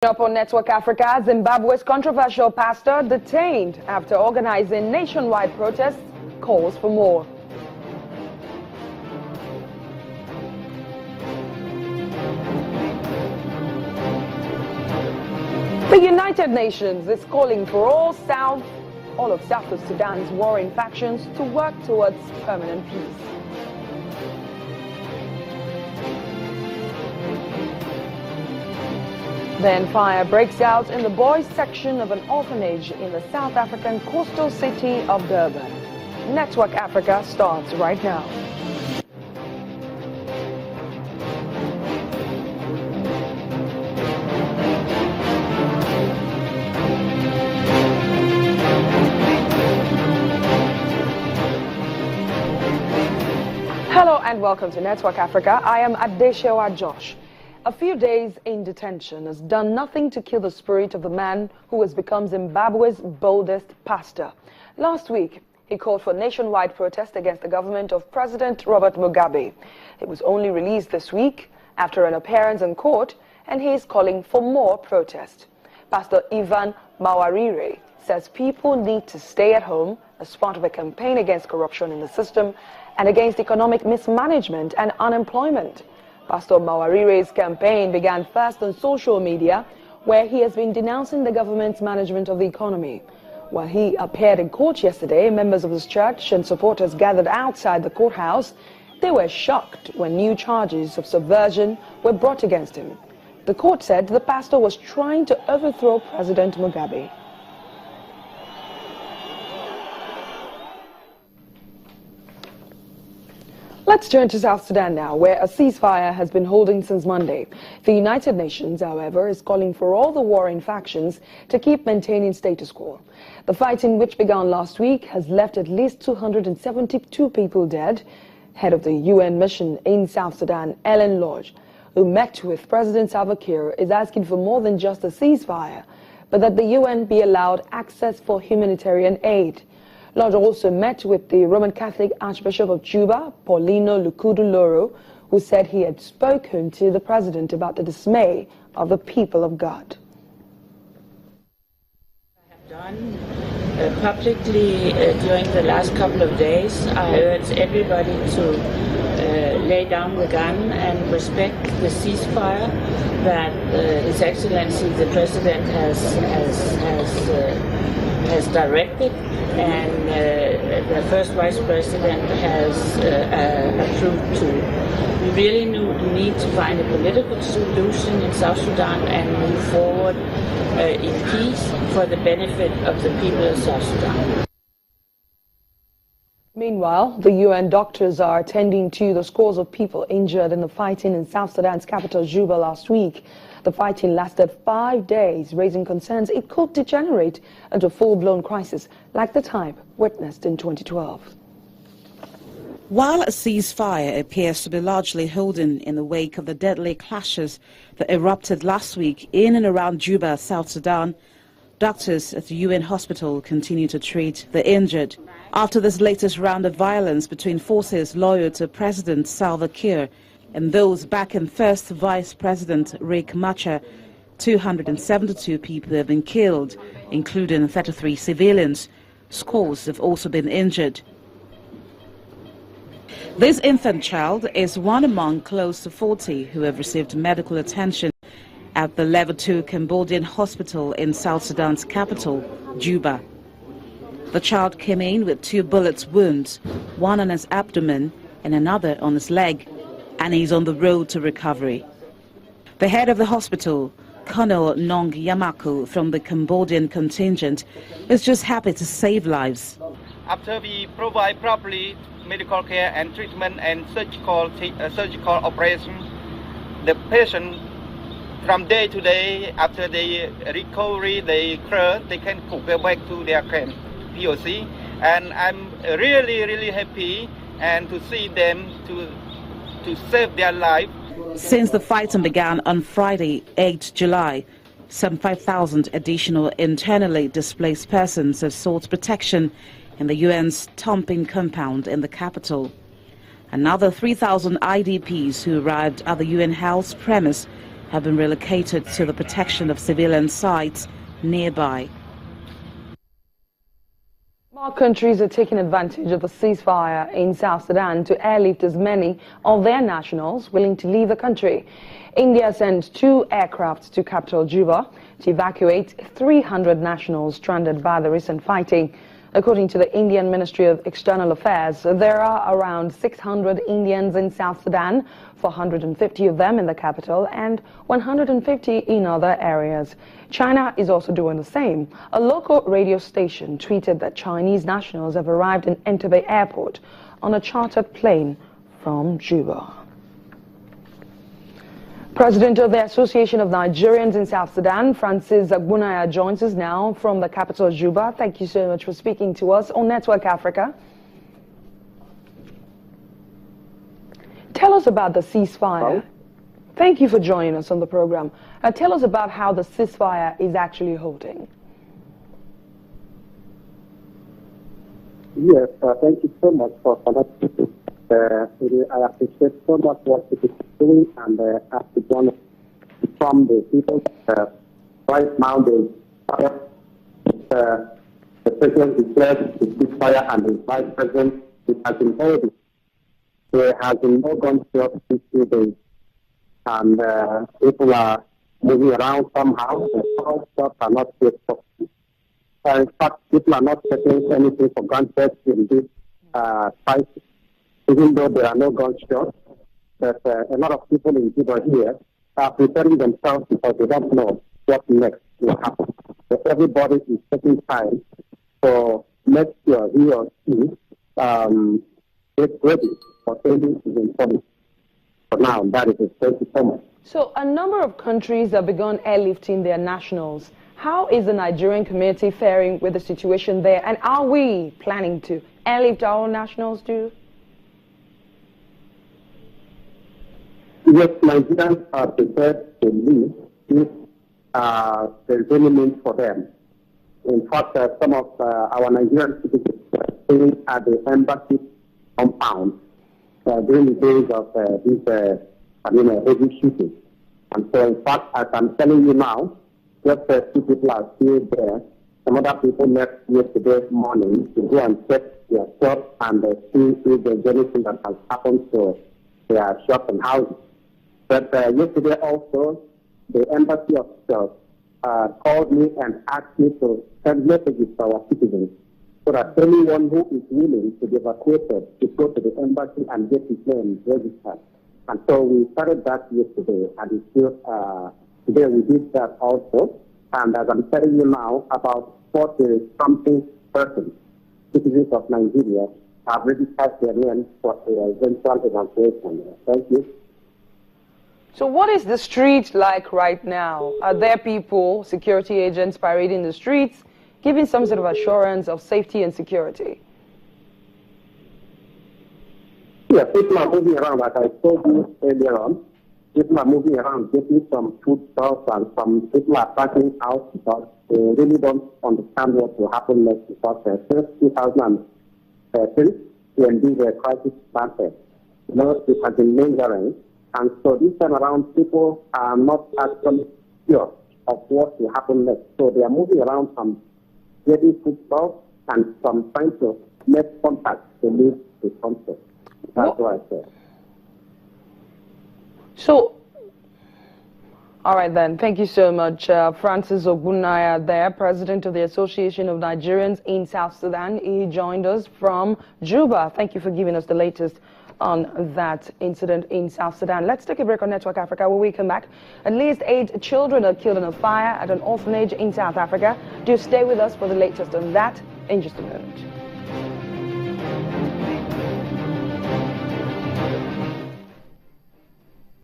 Up on Network Africa, Zimbabwe's controversial pastor detained after organizing nationwide protests calls for more. The United Nations is calling for all of South Sudan's warring factions to work towards permanent peace. Then fire breaks out in the boys' section of an orphanage in the South African coastal city of Durban. Network Africa starts right now. Hello and welcome to Network Africa. I am Adeshewa Josh. A few days in detention has done nothing to kill the spirit of the man who has become Zimbabwe's boldest pastor. Last week, he called for nationwide protest against the government of President Robert Mugabe. He was only released this week after an appearance in court, and he is calling for more protest. Pastor Ivan Mawarire says people need to stay at home as part of a campaign against corruption in the system and against economic mismanagement and unemployment. Pastor Mawarire's campaign began first on social media, where he has been denouncing the government's management of the economy. While he appeared in court yesterday, members of his church and supporters gathered outside the courthouse. They were shocked when new charges of subversion were brought against him. The court said the pastor was trying to overthrow President Mugabe. Let's turn to South Sudan now, where a ceasefire has been holding since Monday. The United Nations, however, is calling for all the warring factions to keep maintaining status quo. The fighting, which began last week, has left at least 272 people dead. Head of the UN mission in South Sudan, Ellen Lodge, who met with President Salva Kiir, is asking for more than just a ceasefire, but that the UN be allowed access for humanitarian aid. Lodge also met with the Roman Catholic Archbishop of Juba, Paulino Lukudu Loro, who said he had spoken to the president about the dismay of the people of God. I have done publicly during the last couple of days, I urge everybody to lay down the gun and respect the ceasefire that His Excellency the President has directed, and the First Vice President has approved to. We really need to find a political solution in South Sudan and move forward in peace for the benefit of the people of South Sudan. Meanwhile, the UN doctors are attending to the scores of people injured in the fighting in South Sudan's capital, Juba, last week. The fighting lasted 5 days, raising concerns it could degenerate into a full-blown crisis like the type witnessed in 2012. While a ceasefire appears to be largely holding in the wake of the deadly clashes that erupted last week in and around Juba, South Sudan, doctors at the UN hospital continue to treat the injured. After this latest round of violence between forces loyal to President Salva Kiir and those backing First Vice President Riek Machar, 272 people have been killed, including 33 civilians. Scores have also been injured. This infant child is one among close to 40 who have received medical attention at the Level 2 Cambodian hospital in South Sudan's capital, Juba. The child came in with 2 bullet wounds, one on his abdomen and another on his leg, and he's on the road to recovery. The head of the hospital, Colonel Nong Yamaku from the Cambodian contingent, is just happy to save lives. After we provide properly medical care and treatment and surgical operation, the patient from day to day, after they recovery, they can go back to their camp, POC. And I'm really happy and to see them to save their life. Since the fighting began on Friday, 8 July, some 5,000 additional internally displaced persons have sought protection in the UN's Tomping compound in the capital. Another 3,000 IDPs who arrived at the UN house premise have been relocated to the protection of civilian sites nearby. More countries are taking advantage of the ceasefire in South Sudan to airlift as many of their nationals willing to leave the country. India sent 2 aircraft to capital Juba to evacuate 300 nationals stranded by the recent fighting. According to the Indian Ministry of External Affairs, there are around 600 Indians in South Sudan, 450 of them in the capital and 150 in other areas. China is also doing the same. A local radio station tweeted that Chinese nationals have arrived in Entebbe Airport on a chartered plane from Juba. President of the Association of Nigerians in South Sudan, Francis Agbunaya, joins us now from the capital, Juba. Thank you so much for speaking to us on Network Africa. Tell us about the ceasefire. Hello? Thank you for joining us on the program. Tell us about how the ceasefire is actually holding. Yes, thank you so much for connecting. I appreciate so much what it is doing, and as the one from the people right now, the president declared the ceasefire, and the vice president, it has been holding. There has been no gun shots these 2 days, and people are moving around somehow. The small shots are not yet possible. In fact, people are not taking anything for granted in this fight. Even though there are no gunshots, but a lot of people in Juba here are preparing themselves because they don't know what next will happen. So everybody is taking time for next year he or she get ready for anything is important. For now, that is it. Thank you so much. So a number of countries have begun airlifting their nationals. How is the Nigerian community faring with the situation there? And are we planning to airlift our own nationals too? Yes, Nigerians are prepared to leave if there's any need for them. In fact, some of our Nigerian citizens are staying at the embassy compound during the days of this heavy shooting. And so, in fact, as I'm telling you now, just 2 people are still there. Some other people left yesterday morning to go and check their shops and see if there's anything that has happened to their shops and houses. But yesterday also, the embassy officials called me and asked me to send messages to our citizens so that anyone who is willing to be evacuated to go to the embassy and get his name registered. And so we started that yesterday, and still, today we did that also. And as I'm telling you now, about 40-something persons, citizens of Nigeria, have registered their names for the eventual evacuation. Thank you. So what is the street like right now? Are there people, security agents parading the streets, giving some sort of assurance of safety and security? Yeah, people are moving around, like I told you earlier on. People are moving around, getting some food stuff, and some people are packing out because they really don't understand what will happen next, because since 2003, when this crisis started, it has been lingering. And so this time around, people are not actually sure of what will happen next. So they are moving around, some getting food stuff, and some trying to make contact to leave the country. That's what I said. So, all right then, thank you so much. Francis Ogunaya there, President of the Association of Nigerians in South Sudan. He joined us from Juba. Thank you for giving us the latest on that incident in South Sudan. Let's take a break on Network Africa. When we come back, at least 8 children are killed in a fire at an orphanage in South Africa. Do stay with us for the latest on that in just a moment.